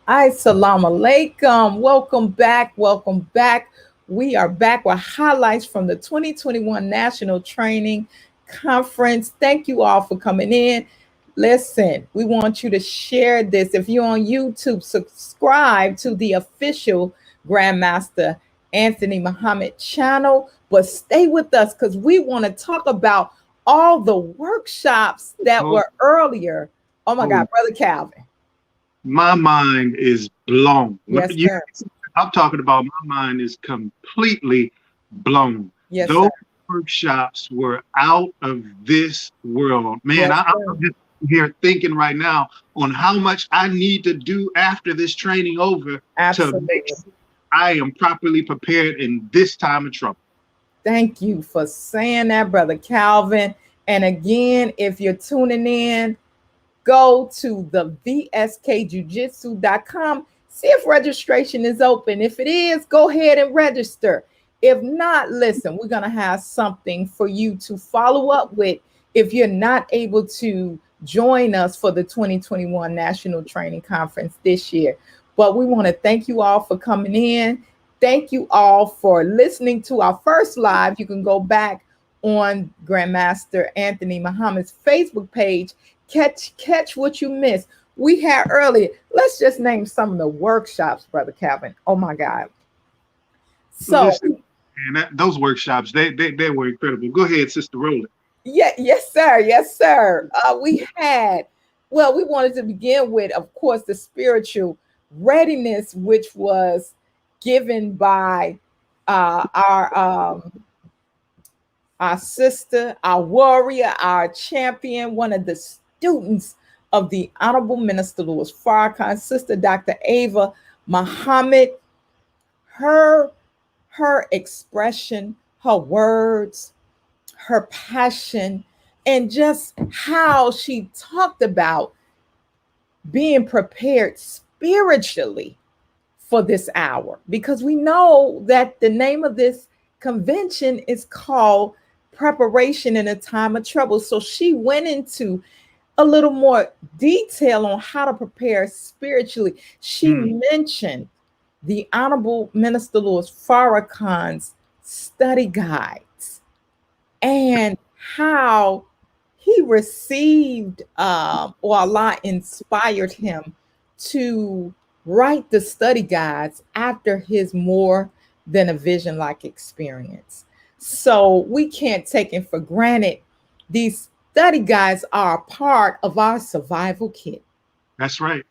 Assalamu alaikum. Welcome back. Welcome back. We are back with highlights from the 2021 National Training Conference. Thank you all for coming in. Listen, we want you to share this. If you're on YouTube, subscribe to the official Grandmaster Anthony Muhammad channel. But stay with us because we want to talk about all the workshops that Oh, were earlier. Oh my oh, God, Brother Calvin. my mind is blown. Yes, sir. I'm talking about my mind is completely blown. Yes, sir. Those workshops were out of this world. Man, Yes, I'm sir. just here thinking right now on how much I need to do after this training over to make Absolutely. sure I am properly prepared in this time of trouble. Thank you for saying that, Brother Calvin. And again, if you're tuning in, go to the vskjujitsu.com. See if registration is open. If it is, go ahead and register. If not, listen, we're going to have something for you to follow up with if you're not able to join us for the 2021 National Training Conference this year. But we want to thank you all for coming in. Thank you all for listening to our first live. You can go back on Grandmaster Anthony Muhammad's Facebook page. Catch what you missed. We had earlier. Let's just name some of the workshops, Brother Calvin. Oh my God. So Listen, and those workshops, they were incredible. Go ahead, Sister Roland. yeah, yes, sir. Yes, sir. We had, well, we wanted to begin with, of course, the spiritual readiness, which was given by our sister, our warrior, our champion, one of the students of the Honorable Minister Louis Farrakhan, Sister Dr. Ava Muhammad. Her her expression, her words, her passion, and just how she talked about being prepared spiritually for this hour. Because we know that the name of this convention is called Preparation in a Time of Trouble. So she went into a little more detail on how to prepare spiritually. She Mm, mentioned the Honorable Minister Louis Farrakhan's study guides and how he received or Allah inspired him to write the study guides after his more than a vision like experience. So we can't take it for granted. These study guides are a part of our survival kit. that's right.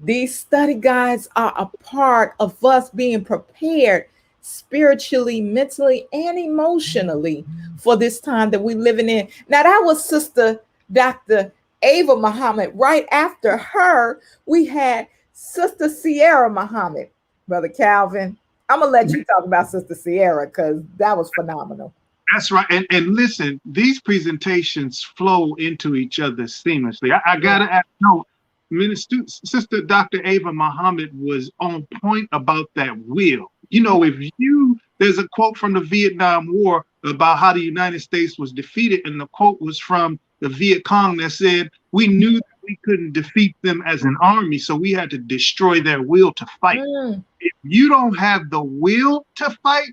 These study guides are a part of us being prepared spiritually, mentally, and emotionally for this time that we're living in. Now, that was Sister Dr. Ava Muhammad. Right after her, we had Sister Sierra Muhammad. Brother Calvin, I'm going to let you talk about Sister Sierra because that was phenomenal. That's right. And listen, these presentations flow into each other seamlessly. I Yeah. gotta add, no, Minister Sister Dr. Ava Muhammad was on point about that will. You know, if you there's a quote from the Vietnam War about how the United States was defeated, and the quote was from the Viet Cong that said, "We knew that we couldn't defeat them as an army, so we had to destroy their will to fight." Mm, If you don't have the will to fight,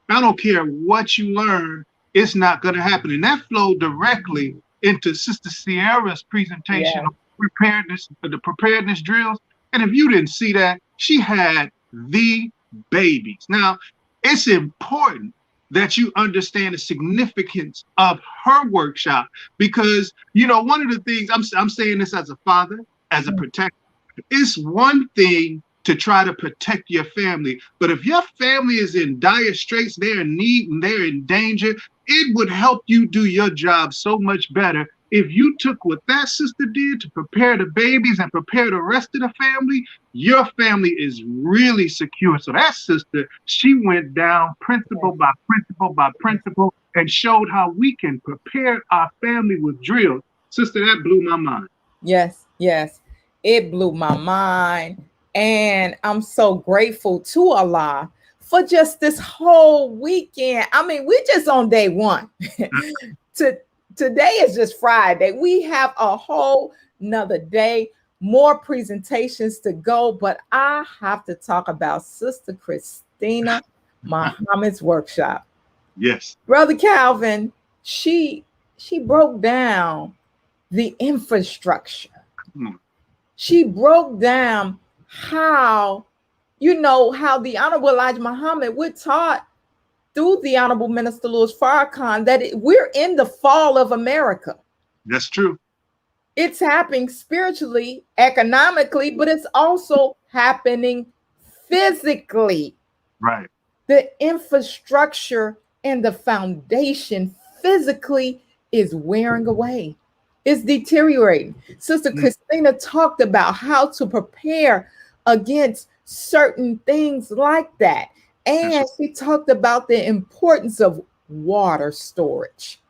I don't care what you learn, it's not going to happen. And that flowed directly into Sister Sierra's presentation yeah. of preparedness, the preparedness drills. And if you didn't see that, she had the babies. Now, it's important that you understand the significance of her workshop because, you know, one of the things I'm saying this as a father, as a Mm, protector, it's one thing to try to protect your family. But if your family is in dire straits, they're in need and they're in danger, it would help you do your job so much better if you took what that sister did to prepare the babies and prepare the rest of the family. Your family is really secure. So that sister, she went down yeah. principle by principle by principle and showed how we can prepare our family with drills. Sister, that blew my mind. Yes, yes. It blew my mind. And I'm so grateful to Allah for just this whole weekend. I mean, we're just on day one. to Today is just Friday. We have a whole another day, more presentations to go, but I have to talk about Sister Christina Muhammad's workshop. Yes. Brother Calvin, she broke down the infrastructure. Mm. She broke down how, how the Honorable Elijah Muhammad, we're taught through the Honorable Minister Louis Farrakhan that we're in the fall of America. That's true. It's happening spiritually, economically, but it's also happening physically. Right. The infrastructure and the foundation physically is wearing away. It's deteriorating. Sister Christina talked about how to prepare against certain things like that. And she talked about the importance of water storage.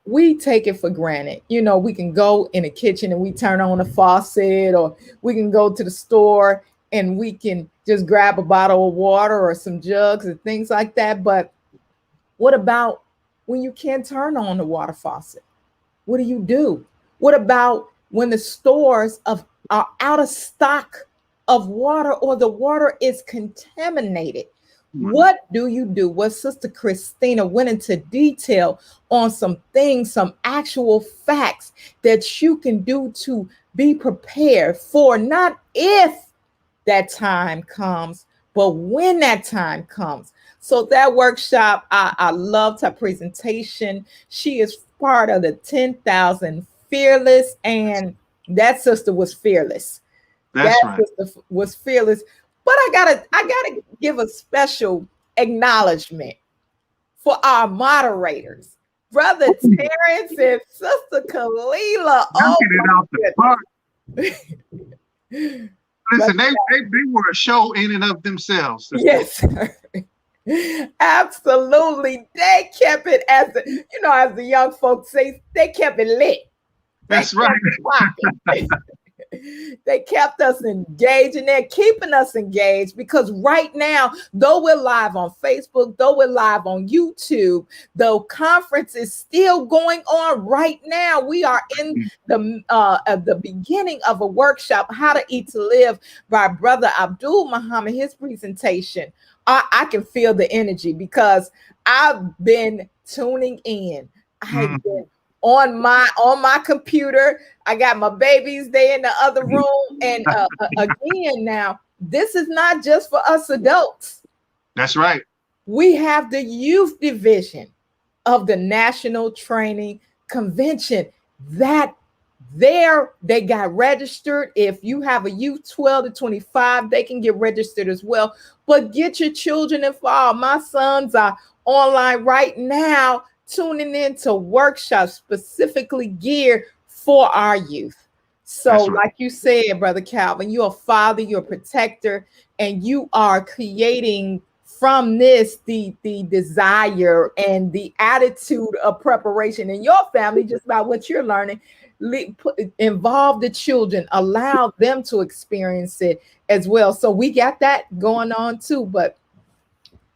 We take it for granted. We can go in the kitchen and we turn on a faucet, or we can go to the store and we can just grab a bottle of water or some jugs and things like that. But what about when you can't turn on the water faucet? What do you do? What about when the stores are out of stock of water, or the water is contaminated? What do you do? Well, Sister Christina went into detail on some things, some actual facts that you can do to be prepared for not if that time comes, but when that time comes. So that workshop, I loved her presentation. She is part of the 10,000 Fearless, and that sister was fearless. That's right. Sister was fearless. But I gotta give a special acknowledgement for our moderators, Brother Terrence and Sister Kalila. Listen, they were a show in and of themselves. Sister. Yes, sir. Absolutely. They kept it as the young folks say, they kept it lit. That's right. They kept us engaged, and they're keeping us engaged, because right now, though we're live on Facebook, though we're live on YouTube, the conference is still going on right now. We are in the beginning of a workshop, How to Eat to Live, by Brother Abdul Muhammad, his presentation. I can feel the energy because I've been tuning in. I've been on my computer. I got my babies there in the other room. And again, now, this is not just for us adults. That's right. We have the youth division of the National Training Convention that they got registered. If you have a youth 12 to 25, they can get registered as well. But get your children involved. My sons are online right now, tuning into workshops specifically geared for our youth. So right. Like you said, Brother Calvin, you're a father, you're a protector, and you are creating from this the desire and the attitude of preparation in your family, just by what you're learning. Involve the children, allow them to experience it as well. So we got that going on too. But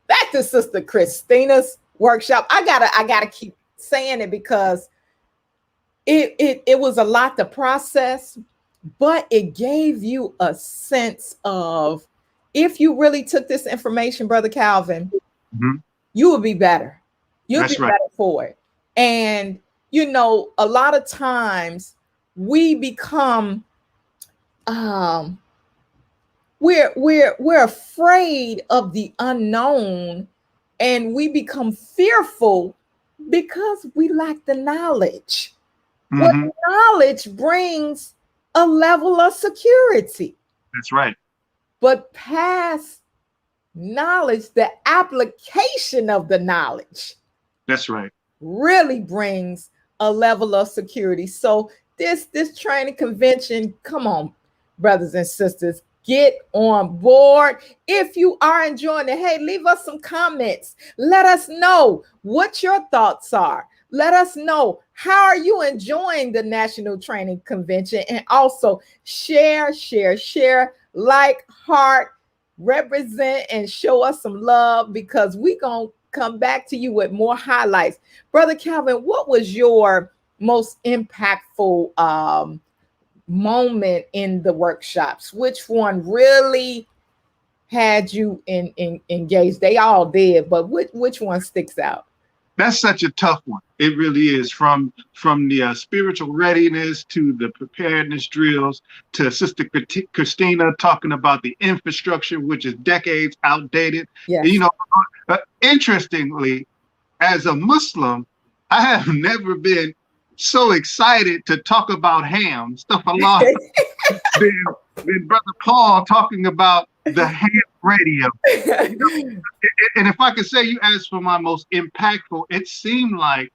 back to Sister Christina's workshop. I gotta keep saying it because it was a lot to process, but it gave you a sense of, if you really took this information, Brother Calvin, you would be better. You'd be better for it. And a lot of times we become we're afraid of the unknown, and we become fearful because we lack the knowledge. What knowledge brings a level of security. That's right. But past knowledge, the application of the knowledge, that's right, really brings a level of security. So this training convention, come on, brothers and sisters, get on board. If you are enjoying it, hey, leave us some comments. Let us know what your thoughts are. Let us know, how are you enjoying the National Training Convention? And also share, like, heart, represent, and show us some love, because we're going to come back to you with more highlights. Brother Calvin, what was your most impactful moment in the workshops? Which one really had you engaged? They all did, but which one sticks out? That's such a tough one. It really is. From the spiritual readiness to the preparedness drills to Sister Christina talking about the infrastructure, which is decades outdated. Yes. You know, interestingly, as a Muslim, I have never been so excited to talk about ham stuff a lot than Brother Paul talking about the ham radio. You know, and if I could say, you asked for my most impactful, it seemed like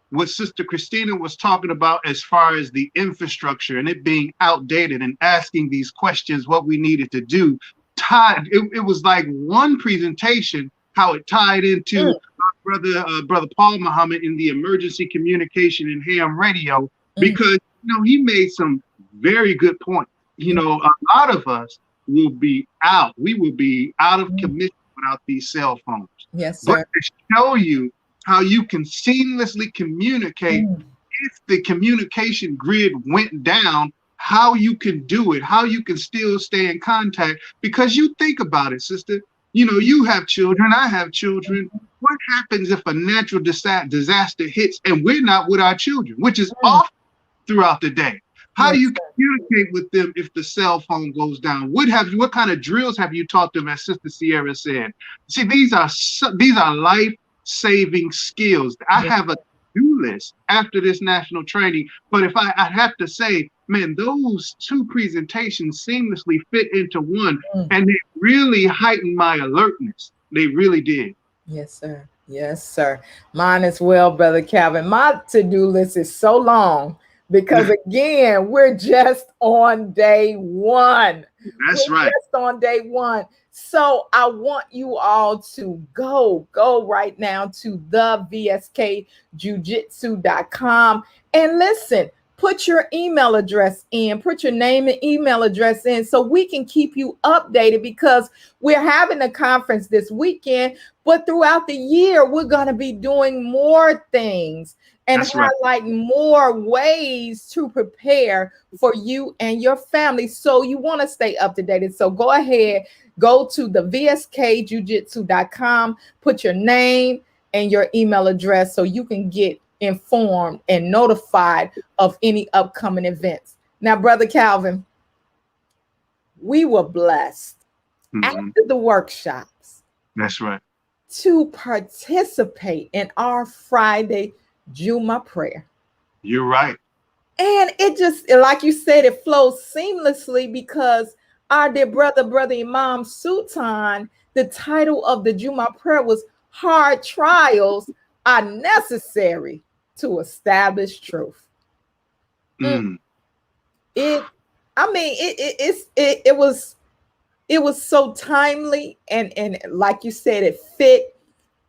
what Sister Christina was talking about as far as the infrastructure and it being outdated and asking these questions, what we needed to do, it was like one presentation, how it tied into Brother Paul Muhammad in the emergency communication and ham radio, because he made some very good points. A lot of us will be out. We will be out of commission without these cell phones. Yes, sir. But to show you how you can seamlessly communicate if the communication grid went down, how you can do it, how you can still stay in contact. Because you think about it, sister, you have children, I have children. What happens if a natural disaster hits and we're not with our children, which is often throughout the day? How do you communicate with them if the cell phone goes down? What kind of drills have you taught them, as Sister Sierra said? See, these are life-saving skills. I have a to-do list after this national training, but if I have to say, man, those two presentations seamlessly fit into one, and they really heightened my alertness. They really did. Yes, sir. Yes, sir. Mine as well, Brother Calvin. My to-do list is so long because, again, we're just on day one. That's right. Just on day one. So I want you all to go right now to thevskjujitsu.com and listen. Put your email address in, put your name and email address in so we can keep you updated, because we're having a conference this weekend, but throughout the year, we're going to be doing more things and highlight more ways to prepare for you and your family. So you want to stay up to date. So go ahead, go to the vskjujitsu.com, put your name and your email address so you can get informed and notified of any upcoming events. Now, Brother Calvin, we were blessed after the workshops. That's right. To participate in our Friday Juma prayer. You're right. And it just, like you said, it flows seamlessly because our dear brother Imam Sultan, the title of the Juma prayer was "Hard Trials Are Necessary to Establish Truth." It was so timely and like you said, it fit.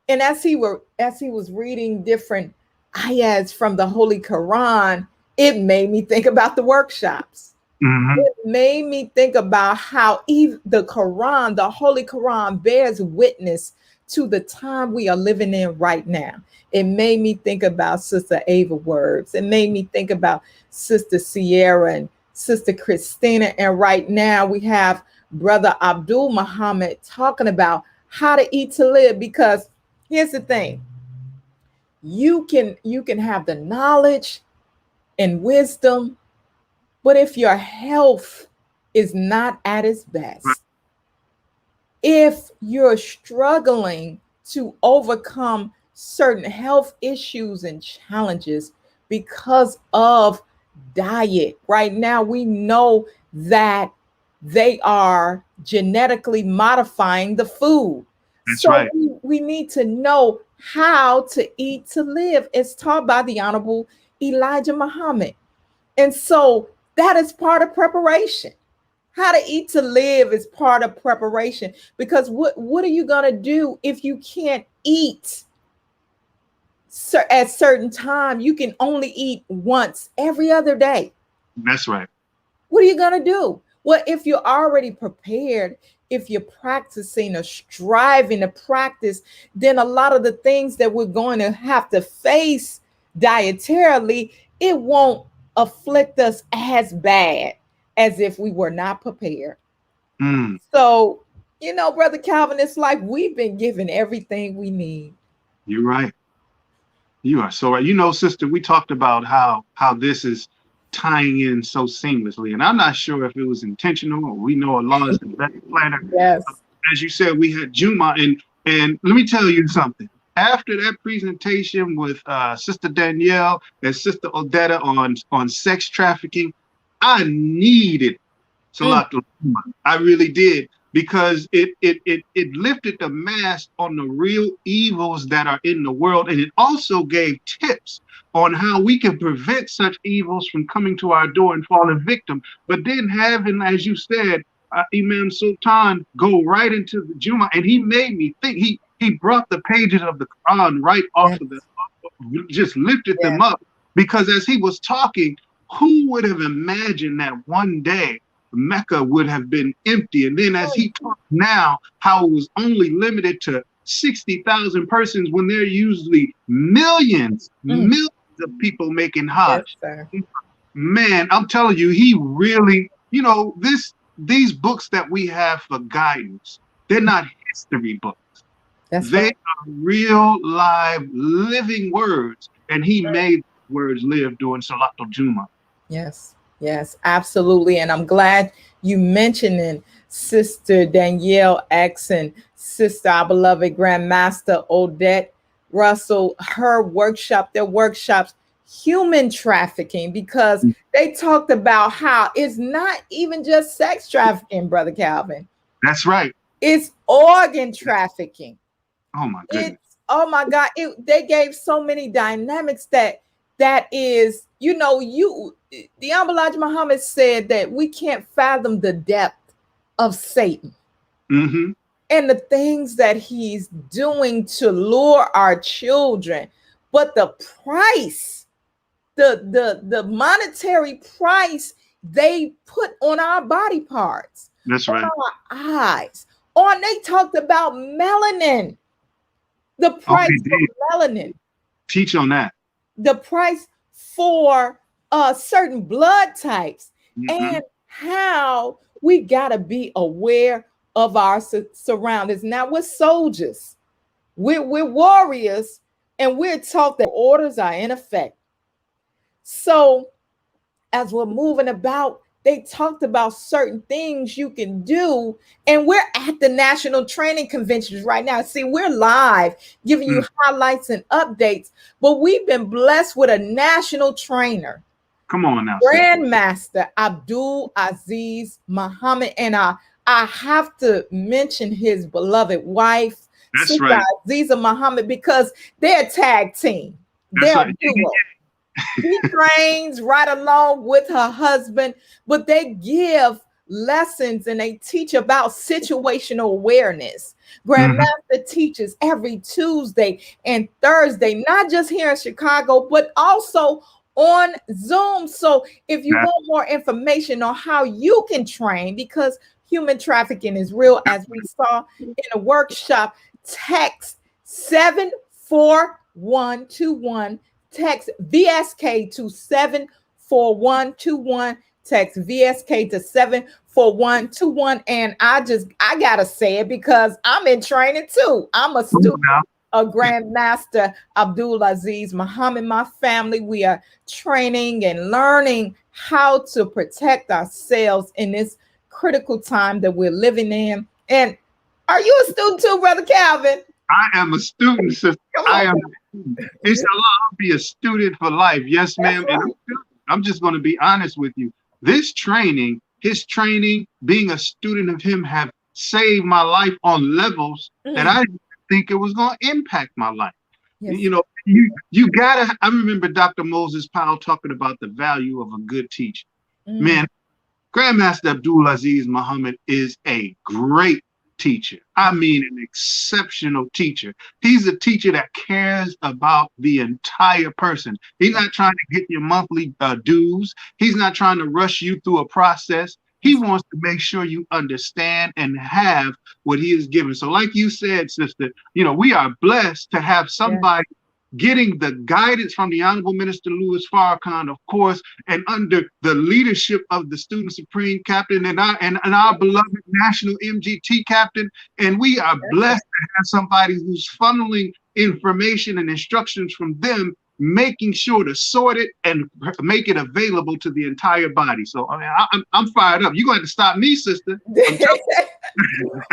And as he was reading different ayahs from the Holy Quran, it made me think about the workshops. It made me think about how even the Quran, the Holy Quran, bears witness to the time we are living in right now. It made me think about Sister Ava words. It made me think about Sister Sierra and Sister Christina. And right now we have Brother Abdul Muhammad talking about how to eat to live. Because here's the thing. You can have the knowledge and wisdom, but if your health is not at its best, if you're struggling to overcome certain health issues and challenges because of diet, right now we know that they are genetically modifying the food. That's right. We need to know how to eat to live. It's taught by the Honorable Elijah Muhammad. And so that is part of preparation. How to eat to live is part of preparation, because what are you going to do if you can't eat at certain time? You can only eat once every other day. That's right. What are you going to do? Well, if you're already prepared, if you're practicing or striving to practice, then a lot of the things that we're going to have to face dietarily, it won't afflict us as bad as if we were not prepared. Mm, So, Brother Calvin, it's like we've been given everything we need. you're right. You are so right. Sister, we talked about how this is tying in so seamlessly, and I'm not sure if it was intentional or we know Allah is the best planner. Yes. As you said, we had Juma, and let me tell you something. After that presentation with Sister Danielle and Sister Odetta on sex trafficking, I needed Salatul Juma. I really did, because it lifted the mask on the real evils that are in the world, and it also gave tips on how we can prevent such evils from coming to our door and falling victim. But then having, as you said, Imam Sultan go right into the Juma, and he made me think. He brought the pages of the Quran right off of the, just lifted them up, because as he was talking, who would have imagined that one day Mecca would have been empty? And then as he talked now, how it was only limited to 60,000 persons when there are usually millions of people making Hajj. Yes, Man, I'm telling you, he really, these books that we have for guidance, they're not history books. They are real, live, living words. And he made words live during Salatul Juma. Yes, yes, absolutely. And I'm glad you mentioned Sister Danielle X and Sister, our beloved Grandmaster Odette Russell, their workshops, human trafficking, because they talked about how it's not even just sex trafficking, Brother Calvin. That's right. It's organ trafficking. Oh my goodness. Oh my God. They gave so many dynamics that is, the Honorable Elijah Muhammad said that we can't fathom the depth of Satan and the things that he's doing to lure our children. But the price, the monetary price they put on our body parts, that's right, on our eyes, they talked about melanin. The price for melanin. Teach on that. The price for certain blood types, and how we got to be aware of our surroundings. Now, we're soldiers, we're warriors, and we're taught that orders are in effect. So as we're moving about, they talked about certain things you can do. And we're at the National Training Conventions right now. See, we're live giving you highlights and updates, but we've been blessed with a national trainer. Come on now. Grandmaster Abdul Aziz Muhammad. And I have to mention his beloved wife, that's right, Aziza Muhammad, because they're a tag team. They're a duo. She trains right along with her husband, but they give lessons and they teach about situational awareness. Grandmaster teaches every Tuesday and Thursday, not just here in Chicago, but also on Zoom. So if you want more information on how you can train, because human trafficking is real, as we saw in a workshop, text 74121. Text VSK to 74121. Text VSK to 74121. And I gotta say it because I'm in training too. I'm a student of Grandmaster Abdul Aziz Muhammad. My family, we are training and learning how to protect ourselves in this critical time that we're living in. And are you a student too, Brother Calvin? I am a student, sister. I am. Inshallah, I'll be a student for life. Yes, ma'am. Right. And I'm just going to be honest with you. His training, being a student of him, have saved my life on levels that I didn't think it was going to impact my life. Yes. You gotta. I remember Dr. Moses Powell talking about the value of a good teacher. Man, Grandmaster Abdul Aziz Muhammad is a great teacher. I mean, an exceptional teacher. He's a teacher that cares about the entire person. He's not trying to get your monthly dues. He's not trying to rush you through a process. He wants to make sure you understand and have what he is given. So like you said, sister, we are blessed to have somebody getting the guidance from the Honorable Minister Louis Farrakhan, of course, and under the leadership of the Student Supreme Captain and our beloved National MGT Captain. And we are blessed to have somebody who's funneling information and instructions from them, making sure to sort it and make it available to the entire body. So I'm fired up. You're going to have to stop me, sister.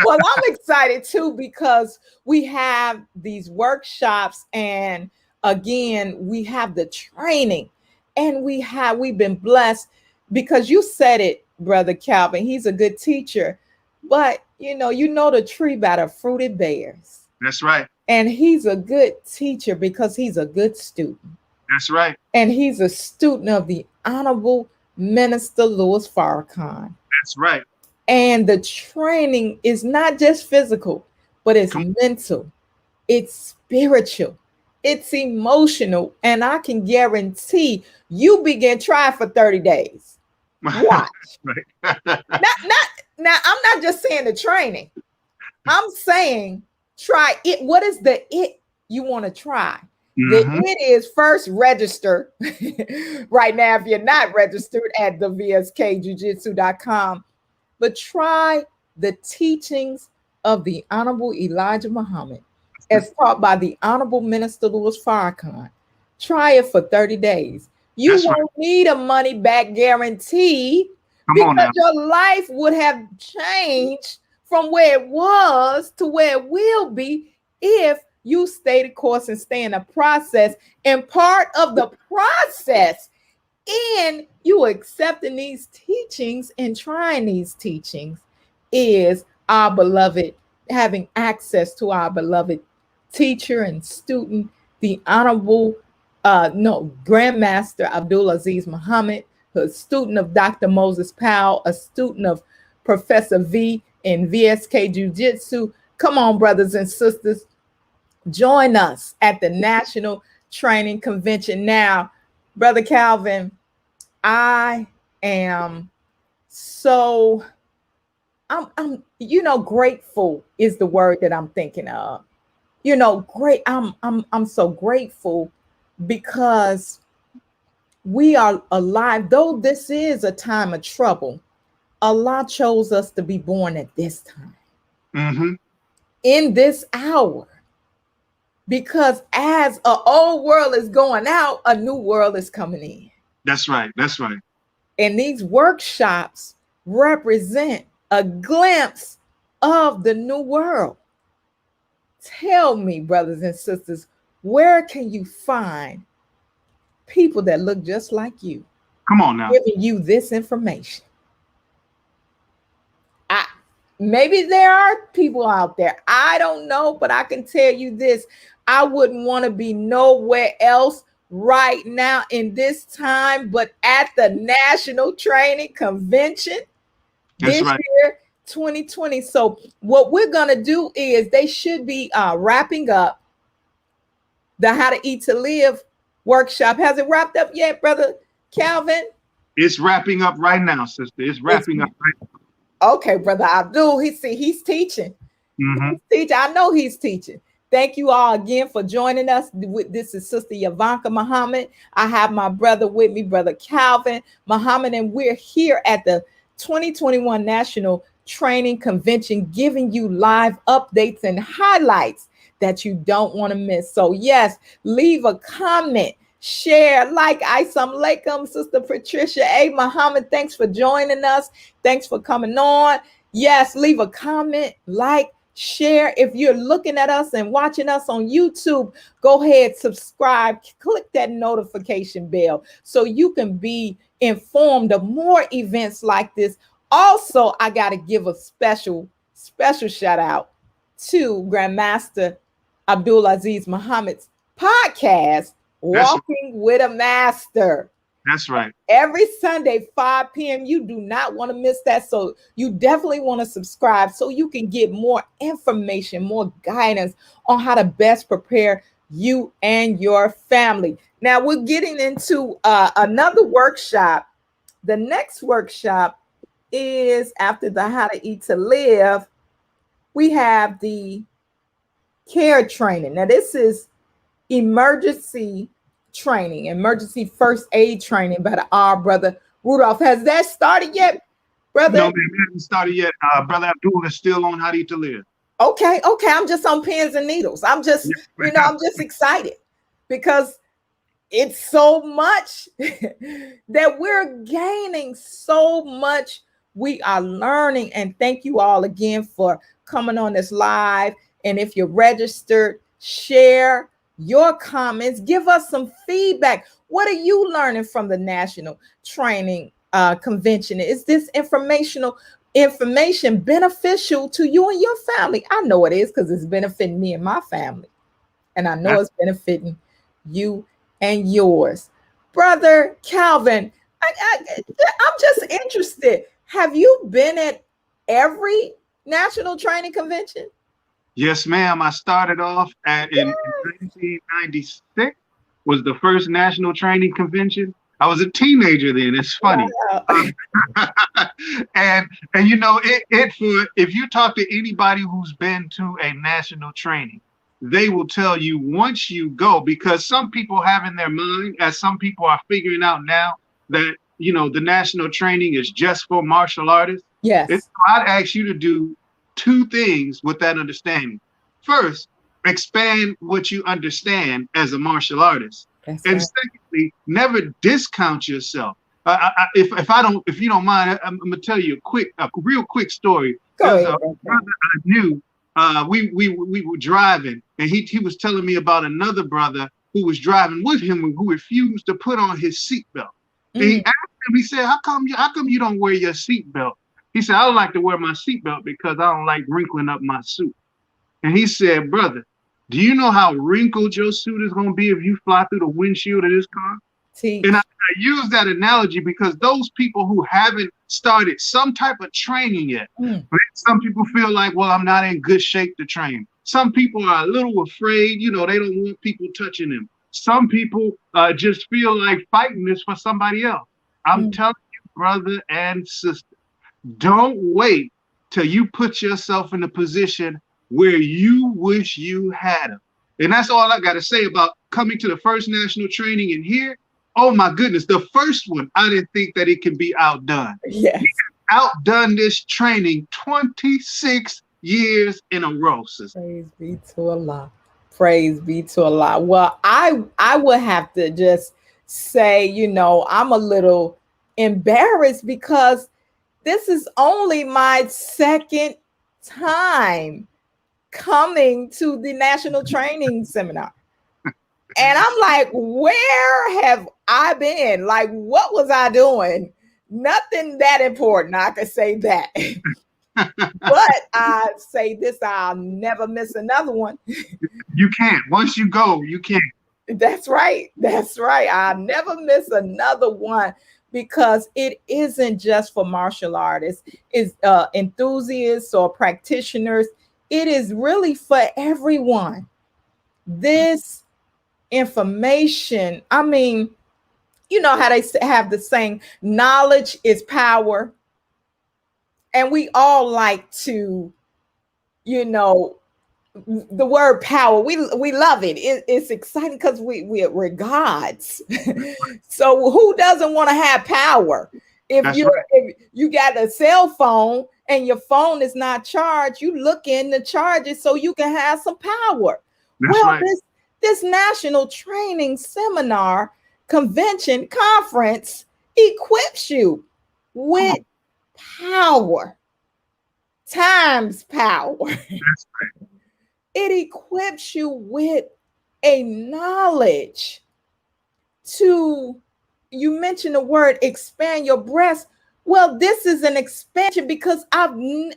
Well, I'm excited too, because we have these workshops, and again, we have the training, and we've been blessed, because you said it, Brother Calvin. He's a good teacher, but you know the tree by the fruit it bears. That's right. And he's a good teacher because he's a good student. That's right. And he's a student of the Honorable Minister Louis Farrakhan. That's right. And the training is not just physical, but it's mental, it's spiritual, it's emotional. And I can guarantee you begin trying for 30 days. Watch. Right. Now, I'm not just saying the training. I'm saying try it. What is the it you want to try? Mm-hmm. The it is first register right now if you're not registered at thevskjujitsu.com. But try the teachings of the Honorable Elijah Muhammad as taught by the Honorable Minister Louis Farrakhan. Try it for 30 days. You That's won't need a money back guarantee, because your life would have changed from where it was to where it will be if you stay the course and stay in the process. And part of the process in you accepting these teachings and trying these teachings is our beloved having access to our beloved teacher and student, the Honorable Grandmaster Abdul Aziz Muhammad, a student of Dr. Moses Powell, a student of Professor V in VSK Jiu-Jitsu. Come on, brothers and sisters, join us at the National Training Convention. Now, Brother Calvin, I am so I'm grateful is the word that I'm thinking of. Great. I'm so grateful because we are alive. Though this is a time of trouble, Allah chose us to be born at this time, in this hour, because as an old world is going out, a new world is coming in. That's right. That's right. And these workshops represent a glimpse of the new world. Tell me, brothers and sisters, where can you find people that look just like you? Come on now. Giving you this information. Maybe there are people out there. I don't know, but I can tell you this. I wouldn't want to be nowhere else right now in this time, but at the National Training Convention this year, 2020. So what we're going to do is they should be wrapping up the How to Eat to Live workshop. Has it wrapped up yet, Brother Calvin? It's wrapping up right now, sister. It's wrapping up right now. Okay, Brother Abdul, he's teaching. He's teaching. I know he's teaching. Thank you all again for joining us. This is Sister Yavanka Muhammad. I have my brother with me, Brother Calvin Muhammad, and we're here at the 2021 National Training Convention, giving you live updates and highlights that you don't want to miss. So yes, leave a comment, share, like. Assalamu alaikum, Sister Patricia A. Muhammad. Thanks for joining us. Thanks for coming on. Yes, leave a comment, like, share. If you're looking at us and watching us on YouTube, go ahead, subscribe, click that notification bell so you can be informed of more events like this. Also, I got to give a special shout out to Grandmaster Abdul Aziz Muhammad's podcast, Walking with a Master. That's right. Every Sunday, 5 p.m. You do not want to miss that. So you definitely want to subscribe so you can get more information, more guidance on how to best prepare you and your family. Now we're getting into another workshop. The next workshop is after the How to Eat to Live. We have the care training. Now this is emergency training, emergency first aid training by our brother Rudolph. Has that started yet, brother? No, man, we haven't started yet. Brother Abdul is still on How to Eat to Live. Okay. I'm just on pins and needles. I'm just, I'm just excited because it's so much that we're gaining so much. We are learning, and thank you all again for coming on this live. And if you're registered, share your comments, give us some feedback. What are you learning from the National Training Convention? Is this information beneficial to you and your family? I know it is, because it's benefiting me and my family, and I know it's benefiting you and yours. Brother Calvin, I'm just interested. Have you been at every National Training Convention? Yes, ma'am. I started off in 1996, was the first National Training Convention. I was a teenager then. It's funny. Wow. and you know, if you talk to anybody who's been to a national training, they will tell you once you go, because some people have in their mind, as some people are figuring out now, that, you know, the national training is just for martial artists. Yes. I'd ask you to do two things with that understanding. First, expand what you understand as a martial artist. That's and right. Secondly, never discount yourself. If you don't mind, I'm gonna tell you a real quick story. There's a brother I knew. We were driving, and he was telling me about another brother who was driving with him who refused to put on his seatbelt. And he asked him, he said, how come you don't wear your seatbelt? He said, I don't like to wear my seatbelt because I don't like wrinkling up my suit. And he said, brother, do you know how wrinkled your suit is going to be if you fly through the windshield of this car? And I use that analogy because those people who haven't started some type of training yet, some people feel like, well, I'm not in good shape to train. Some people are a little afraid, you know, they don't want people touching them. Some people just feel like fighting this for somebody else. I'm telling you, brother and sister, don't wait till you put yourself in a position where you wish you had them. And that's all I got to say about coming to the first national training in here. Oh my goodness, the first one, I didn't think that it could be outdone. Yes. Outdone this training 26 years in a row, sister. Praise be to Allah. Praise be to Allah. Well, I would have to just say, you know, I'm a little embarrassed because this is only my second time coming to the National Training Seminar. And I'm like, where have I been? Like, what was I doing? Nothing that important. I could say that. But I say this, I'll never miss another one. You can't. Once you go, you can't. That's right. That's right. I'll never miss another one because it isn't just for martial artists. It's enthusiasts or practitioners. It is really for everyone. This information, I mean, you know how they have the saying, knowledge is power. And we all like to, you know, the word power, we love it. It's exciting because we're gods. So who doesn't want to have power? If you got a cell phone and your phone is not charged, you look in to charge it so you can have some power. That's right. This national training seminar, convention, conference equips you with power times power. That's right. It equips you with a knowledge to, you mentioned the word expand your breast. Well, this is an expansion because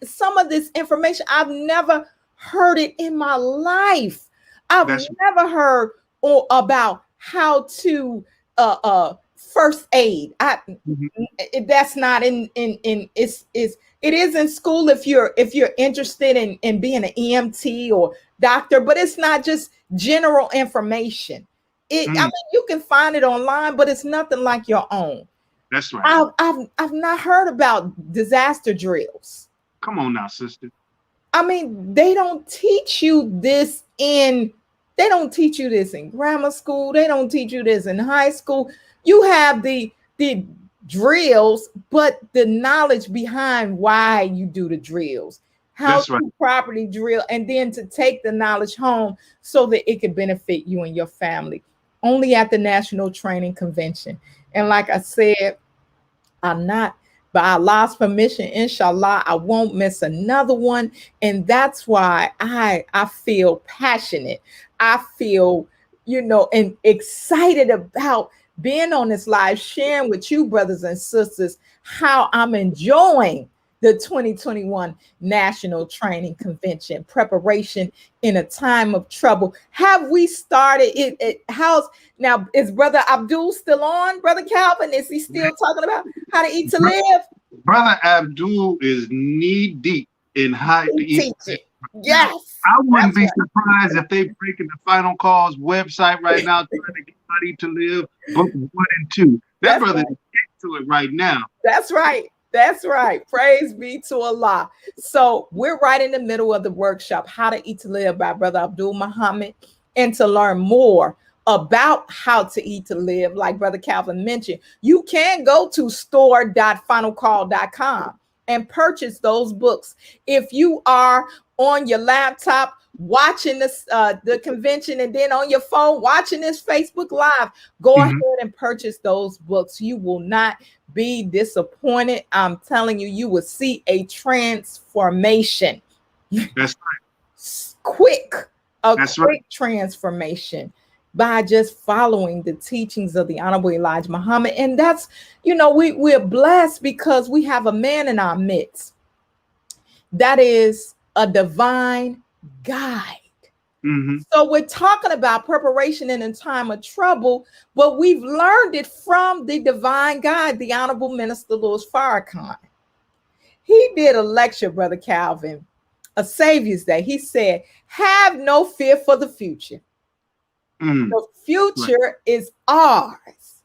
some of this information, I've never heard it in my life. I've never heard about how to first aid. That's not in it is in school if you're interested in being an EMT or doctor, but it's not just general information. I mean, you can find it online, but it's nothing like your own. That's right. I've not heard about disaster drills. Come on now, sister. I mean, they don't teach you this in They don't teach you this in grammar school. They don't teach you this in high school. You have the drills, but the knowledge behind why you do the drills, how That's right. to properly drill, and then to take the knowledge home so that it could benefit you and your family. Only at the National Training Convention. And like I said, I'm not, by Allah's permission, inshallah, I won't miss another one. And that's why I feel passionate. I feel, and excited about being on this live, sharing with you, brothers and sisters, how I'm enjoying the 2021 National Training Convention preparation in a time of trouble. Have we started it? How's now? Is Brother Abdul still on? Brother Calvin, is he still talking about how to eat to live? Brother Abdul is knee deep in how to eat. Yes. I wouldn't be surprised if they breaking the Final Call's website right now trying to get How to Live book 1 and 2. That brother is into it right now. That's right. That's right. Praise be to Allah. So we're right in the middle of the workshop, How to Eat to Live by Brother Abdul Muhammad. And to learn more about how to eat to live, like Brother Calvin mentioned, you can go to store.finalcall.com and purchase those books. If you are on your laptop watching this the convention, and then on your phone watching this Facebook Live, go ahead and purchase those books. You will not be disappointed. I'm telling you, you will see a transformation. That's right. Quick right. Transformation by just following the teachings of the Honorable Elijah Muhammad. And that's, we're blessed because we have a man in our midst that is a divine guide. So we're talking about preparation in a time of trouble, but we've learned it from the divine guide, the Honorable Minister Louis Farrakhan. He did a lecture, Brother Calvin, a Savior's Day. He said, have no fear for the future. The future is ours.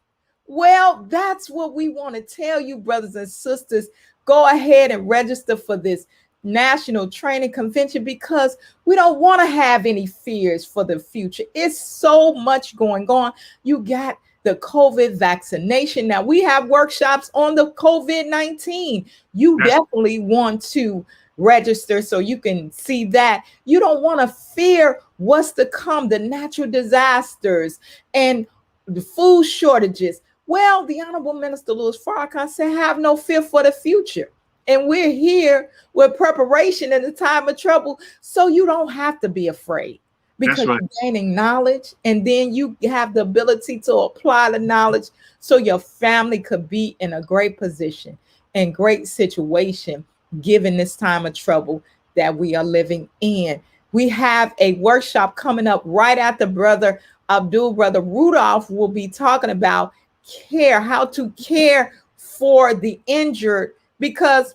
Well, that's what we want to tell you, brothers and sisters. Go ahead and register for this National Training Convention because we don't want to have any fears for the future. It's so much going on. You got the COVID vaccination. Now we have workshops on the COVID-19. You definitely want to register so you can see that. You don't want to fear what's to come, the natural disasters and the food shortages. Well, the Honorable Minister Louis Farrakhan said, have no fear for the future. And we're here with preparation in the time of trouble, so you don't have to be afraid because you're gaining knowledge, and then you have the ability to apply the knowledge so your family could be in a great position and great situation given this time of trouble that we are living in. We have a workshop coming up right after Brother Abdul. Brother Rudolph will be talking about care, how to care for the injured, because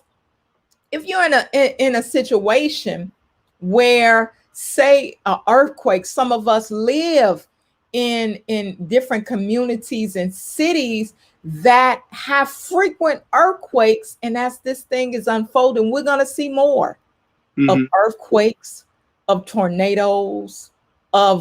if you're in a situation where, say, an earthquake, some of us live in different communities and cities that have frequent earthquakes, and as this thing is unfolding, we're going to see more of earthquakes, of tornadoes, I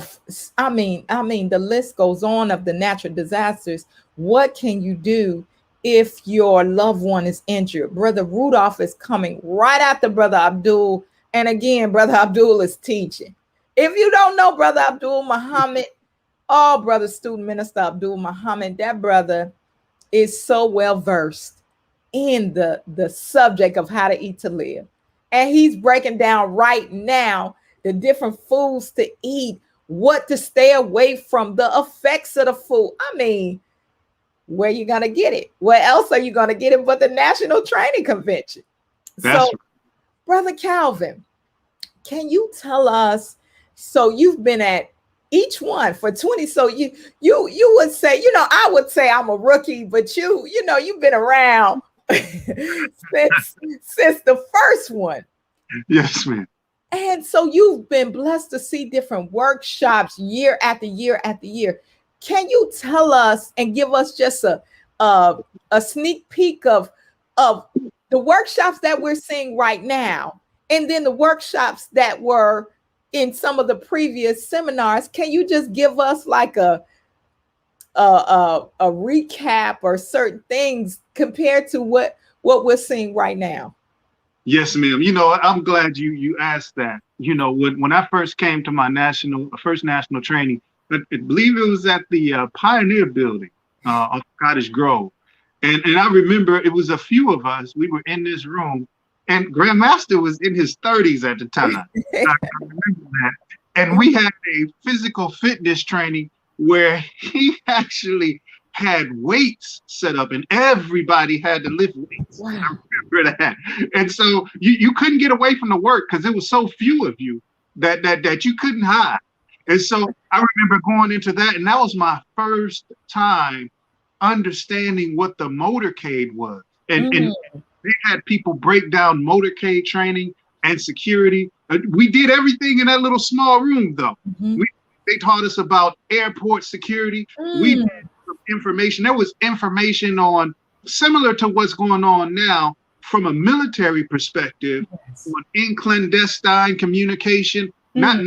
mean, the list goes on of the natural disasters. What can you do if your loved one is injured? Brother Rudolph is coming right after Brother Abdul. And again, Brother Abdul is teaching. If you don't know Brother Abdul Muhammad, Brother Student Minister Abdul Muhammad, that brother is so well versed in the subject of how to eat to live. And he's breaking down right now the different foods to eat, what to stay away from, the effects of the food. I mean, where you gonna get it? Where else are you gonna get it but the National Training Convention? Brother Calvin, can you tell us? So you've been at each one for 20. So you would say, I would say I'm a rookie, but you've been around since the first one. Yes, ma'am. And so you've been blessed to see different workshops year after year after year. Can you tell us and give us just a sneak peek of the workshops that we're seeing right now, and then the workshops that were in some of the previous seminars. Can you just give us like a recap or certain things compared to what we're seeing right now? Yes, ma'am. I'm glad you asked that. When I first came to my first national training, I believe it was at the Pioneer Building of Cottage Grove. And I remember it was a few of us. We were in this room, and Grandmaster was in his 30s at the time. I remember that. And we had a physical fitness training where he actually had weights set up, and everybody had to lift weights. Wow. I remember that. And so you couldn't get away from the work because there was so few of you that you couldn't hide. And so I remember going into that, and that was my first time understanding what the motorcade was. And they had people break down motorcade training and security. We did everything in that little small room, though. They taught us about airport security. We had some information. There was information on similar to what's going on now from a military perspective, in clandestine communication. Not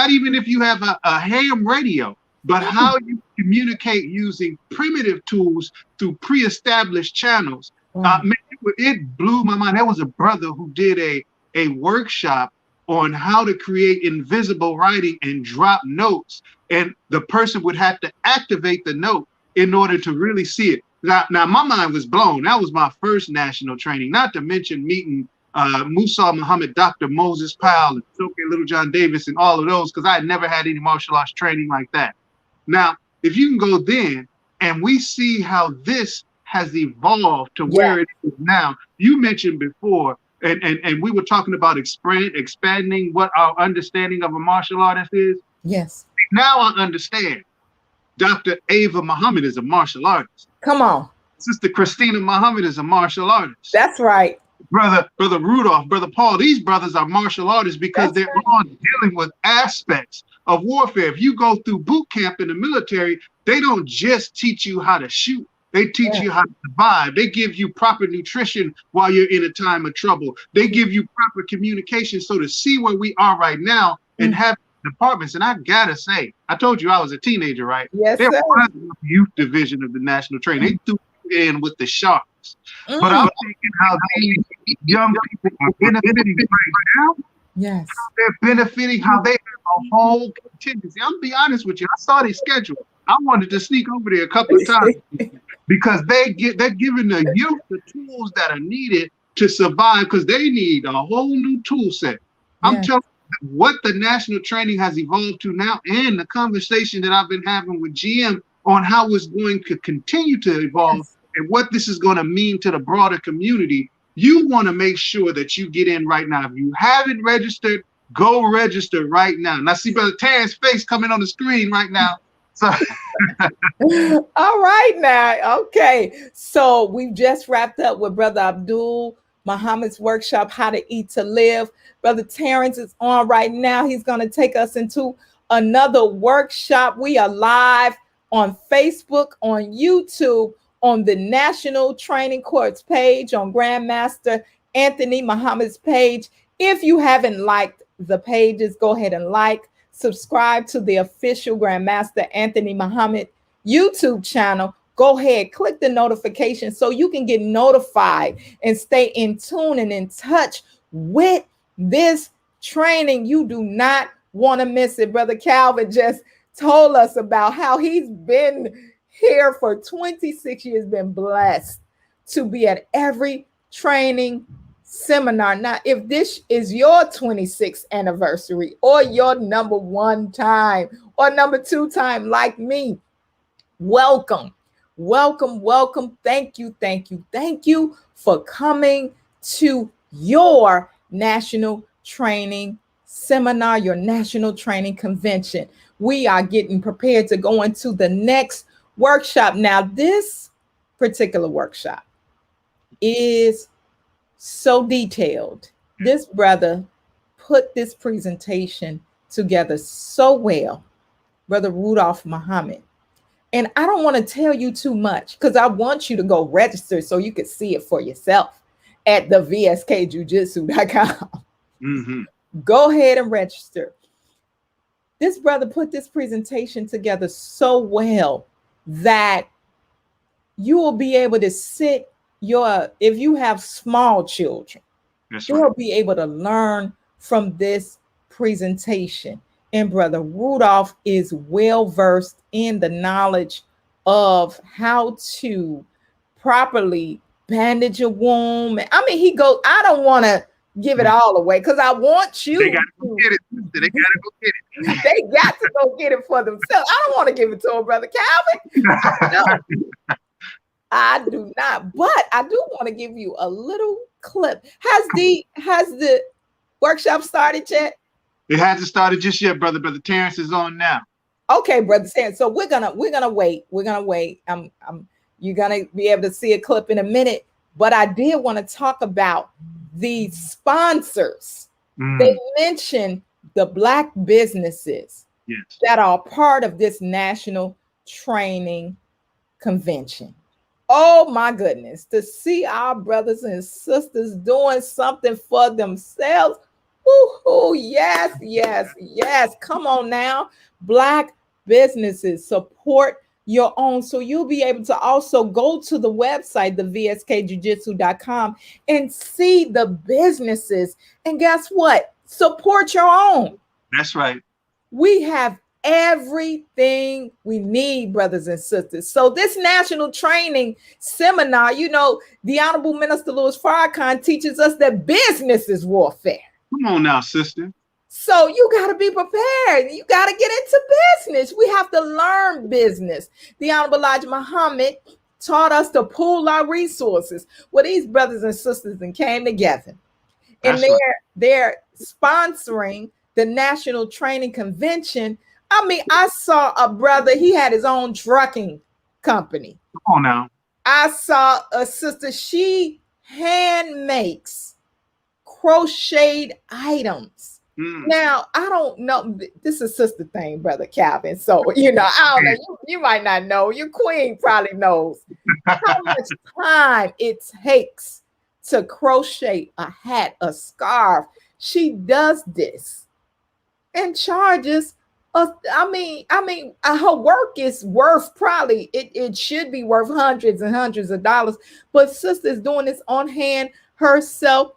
even if you have a ham radio, but how you communicate using primitive tools through pre-established channels. Man, it blew my mind. There was a brother who did a workshop on how to create invisible writing and drop notes, and the person would have to activate the note in order to really see it. Now my mind was blown. That was my first national training, not to mention meeting Musa Muhammad, Dr. Moses Powell, and Soke Little John Davis, and all of those, because I had never had any martial arts training like that. Now, if you can go then, and we see how this has evolved to where it is now. You mentioned before, and we were talking about expanding what our understanding of a martial artist is. Yes. Now I understand. Dr. Ava Muhammad is a martial artist. Come on. Sister Christina Muhammad is a martial artist. That's right. Brother Rudolph, Brother Paul, these brothers are martial artists because they're all dealing with aspects of warfare. If you go through boot camp in the military, they don't just teach you how to shoot. They teach you how to survive. They give you proper nutrition while you're in a time of trouble. They give you proper communication. So to see where we are right now and have departments, and I gotta say, I told you I was a teenager, right? Yes, there sir. was a youth division of the national training. They threw in with the Sharks. But I'm thinking how these young people are benefiting right now. Yes. How they're benefiting, how they have a whole contingency. I'm gonna be honest with you. I saw their schedule. I wanted to sneak over there a couple of times because they're giving the youth the tools that are needed to survive, because they need a whole new tool set. I'm telling you what the national training has evolved to now, and the conversation that I've been having with GM on how it's going to continue to evolve and what this is going to mean to the broader community. You want to make sure that you get in right now. If you haven't registered, go register right now. And I see Brother Terrence's face coming on the screen right now. So all right now. Okay. So we've just wrapped up with Brother Abdul Muhammad's workshop, How to Eat to Live. Brother Terrence is on right now. He's going to take us into another workshop. We are live on Facebook, on YouTube, on the National Training Courts page, on Grandmaster Anthony Muhammad's page. If you haven't liked the pages, go ahead and like, subscribe to the official Grandmaster Anthony Muhammad YouTube channel. Go ahead, click the notification so you can get notified and stay in tune and in touch with this training. You do not want to miss it. Brother Calvin just told us about how he's been here for 26 years, been blessed to be at every training seminar. Now, if this is your 26th anniversary or your number one time or number two time like me, welcome, welcome, welcome. Thank you, thank you, thank you for coming to your national training seminar, your national training convention. We are getting prepared to go into the next workshop. Now, this particular workshop is so detailed. This brother put this presentation together so well, Brother Rudolph Muhammad. And I don't want to tell you too much because I want you to go register so you can see it for yourself at the vskjujitsu.com. Go ahead and register. this brother put this presentation together so well that you will be able to sit if you have small children, they'll be able to learn from this presentation. And Brother Rudolph is well versed in the knowledge of how to properly bandage a wound. I mean, I don't want to give it all away because I want you. They got to go get it. They got to go get it. They got to go get it for themselves. I don't want to give it to them, Brother Calvin. No, I do not. But I do want to give you a little clip. Has the workshop started yet? It hasn't started just yet, brother. Brother Terrence is on now. Okay, Brother Terrence. So we're gonna wait. We're gonna wait. You're gonna be able to see a clip in a minute. But I did want to talk about the sponsors. They mentioned the Black businesses that are part of this national training convention. Oh my goodness, to see our brothers and sisters doing something for themselves. Woo-hoo, yes, yes, yes. Come on now. Black businesses, support your own. So you'll be able to also go to the website, thevskjujitsu.com, and see the businesses. And guess what? Support your own. That's right. We have everything we need, brothers and sisters. So this national training seminar, the Honorable Minister Louis Farrakhan teaches us that business is warfare. Come on now, sister. So you got to be prepared. You got to get into business. We have to learn business. The Honorable Elijah Muhammad taught us to pool our resources. Well, these brothers and sisters and came together. And they're sponsoring the National Training Convention. I mean, I saw a brother, he had his own trucking company. Come on now. I saw a sister, she hand makes crocheted items. Now, I don't know. This is sister thing, Brother Calvin. So, I don't know. You might not know. Your queen probably knows how much time it takes to crochet a hat, a scarf. She does this and charges us. I mean, her work is worth probably, it should be worth hundreds and hundreds of dollars. But sister's doing this on hand herself.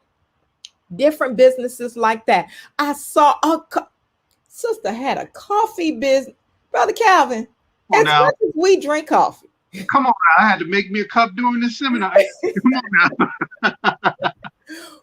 Different businesses like that. I saw sister had a coffee business. Brother Calvin, as much as we drink coffee. Come on now. I had to make me a cup during this seminar. Come on now.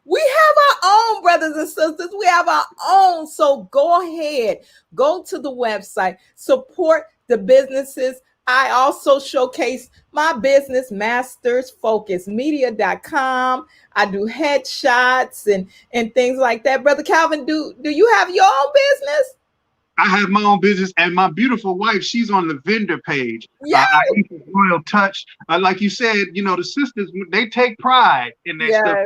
We have our own, brothers and sisters. We have our own. So go ahead. Go to the website. Support the businesses. I also showcase my business, mastersfocusmedia.com. I do headshots and things like that. Brother Calvin, do you have your own business? I have my own business, and my beautiful wife, she's on the vendor page. Yes. Royal Touch. Like you said, the sisters, they take pride in their stuff.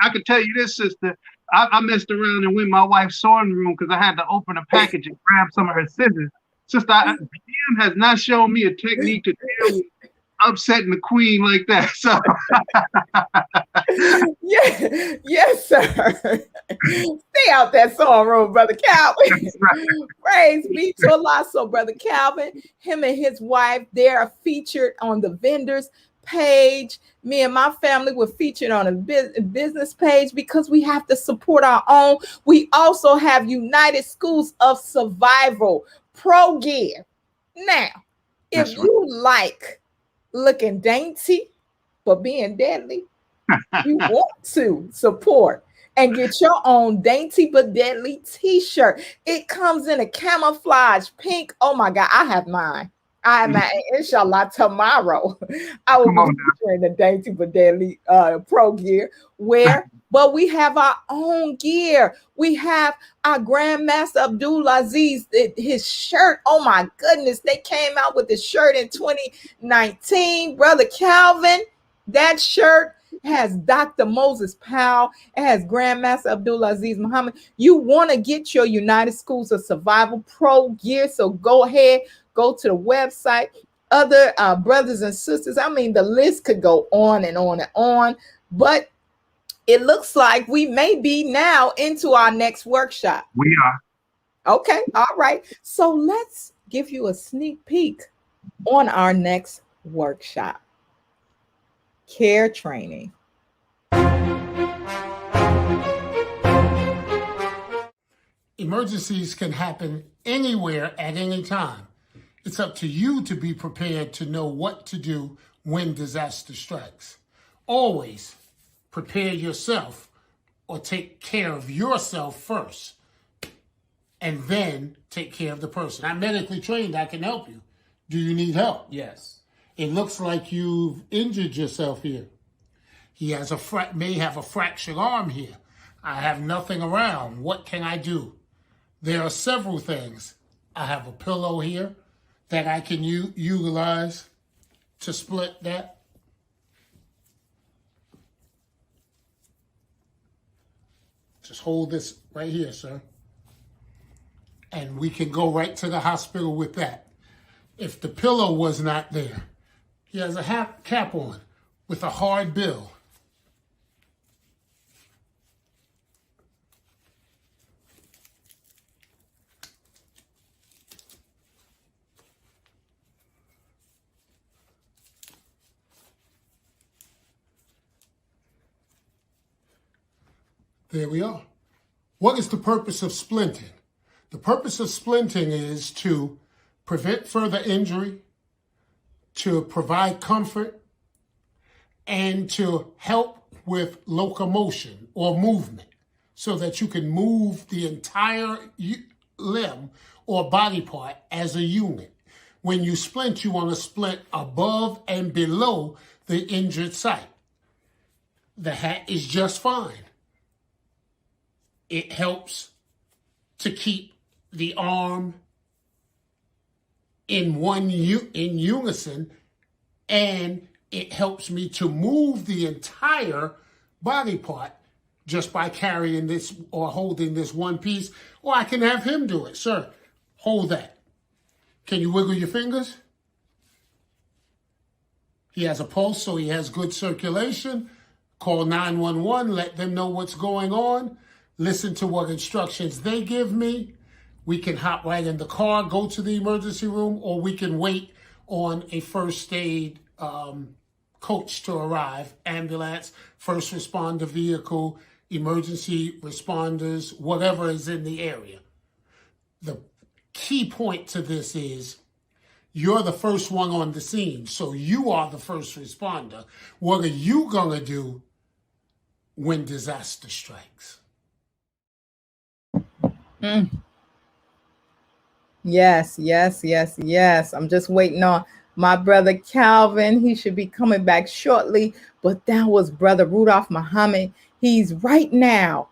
I can tell you this, sister. I messed around and went in my wife's sewing room because I had to open a package and grab some of her scissors. Sister, DM has not shown me a technique to deal with upsetting the queen like that. So, yes, sir. Stay out that sewing room, Brother Calvin. Right. Praise be to Allah. So, Brother Calvin, him and his wife, they are featured on the vendors page. Me and my family were featured on a business page because we have to support our own. We also have United Schools of Survival Pro Gear. Now, if you like looking dainty but being deadly, you want to support and get your own dainty but deadly t-shirt. It comes in a camouflage pink. Oh my God, I have mine. Inshallah, tomorrow I will be featuring the dainty but deadly pro gear but we have our own gear. We have our Grandmaster Abdul Aziz, his shirt. Oh my goodness, they came out with the shirt in 2019. Brother Calvin, that shirt has Dr. Moses Powell. It has Grandmaster Abdul Aziz Muhammad. You want to get your United Schools of Survival Pro gear, so go ahead. Go to the website. Other brothers and sisters, I mean, the list could go on and on and on, but it looks like we may be now into our next workshop. We are. Okay, all right. So let's give you a sneak peek on our next workshop, care training. Emergencies can happen anywhere at any time. It's up to you to be prepared to know what to do when disaster strikes. Always prepare yourself or take care of yourself first, and then take care of the person. I'm medically trained. I can help you. Do you need help? Yes. It looks like you've injured yourself here. He has may have a fractured arm here. I have nothing around. What can I do? There are several things. I have a pillow here that I can utilize to split that. Just hold this right here, sir. And we can go right to the hospital with that. If the pillow was not there, he has a cap on with a hard bill. There we are. What is the purpose of splinting? The purpose of splinting is to prevent further injury, to provide comfort, and to help with locomotion or movement so that you can move the entire limb or body part as a unit. When you splint, you want to splint above and below the injured site. The hat is just fine. It helps to keep the arm in unison, and it helps me to move the entire body part just by carrying this or holding this one piece, or I can have him do it. Sir, hold that. Can you wiggle your fingers? He has a pulse, so he has good circulation. Call 911, let them know what's going on. Listen to what instructions they give me. We can hop right in the car, go to the emergency room, or we can wait on a first aid coach to arrive, ambulance, first responder vehicle, emergency responders, whatever is in the area. The key point to this is you're the first one on the scene, so you are the first responder. What are you going to do when disaster strikes? Yes, yes, yes, yes. I'm just waiting on my brother Calvin. He should be coming back shortly. But that was Brother Rudolph Muhammad. He's right now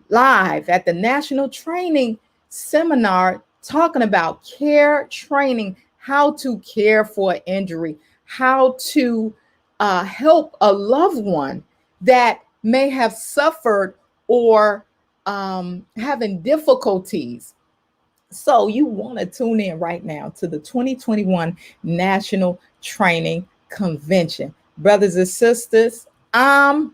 live at the National Training Seminar talking about care training, how to care for injury, how to help a loved one that may have suffered or having difficulties. So you want to tune in right now to the 2021 National Training Convention. Brothers and sisters, I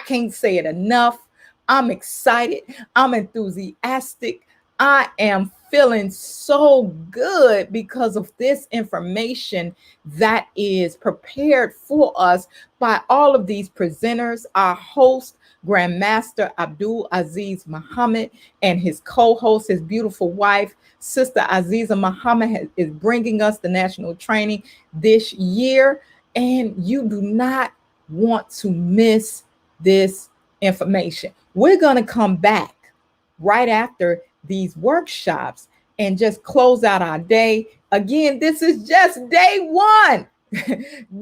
can't say it enough. I'm excited. I'm enthusiastic. I am feeling so good because of this information that is prepared for us by all of these presenters, our host, Grandmaster Abdul Aziz Muhammad, and his co-host, his beautiful wife, Sister Aziza Muhammad, is bringing us the national training this year. And you do not want to miss this information. We're going to come back right after these workshops and just close out our day. Again, this is just day one.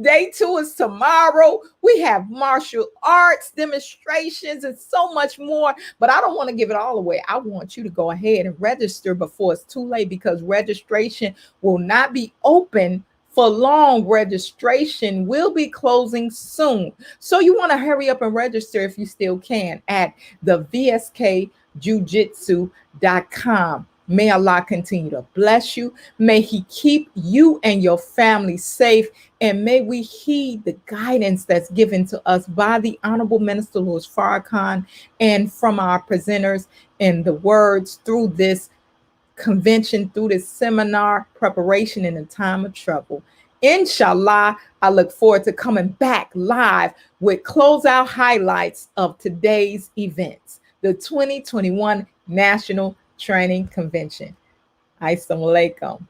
Day two is tomorrow. We have martial arts demonstrations and so much more, but I don't want to give it all away. I want you to go ahead and register before it's too late, because registration will not be open for long. Registration will be closing soon. So you want to hurry up and register if you still can at the VSKJujitsu.com. May Allah continue to bless you. May He keep you and your family safe. And may we heed the guidance that's given to us by the Honorable Minister Louis Farrakhan and from our presenters and the words through this convention, through this seminar preparation in a time of trouble. Inshallah, I look forward to coming back live with closeout highlights of today's events, the 2021 National Training Convention. Assalamu alaikum.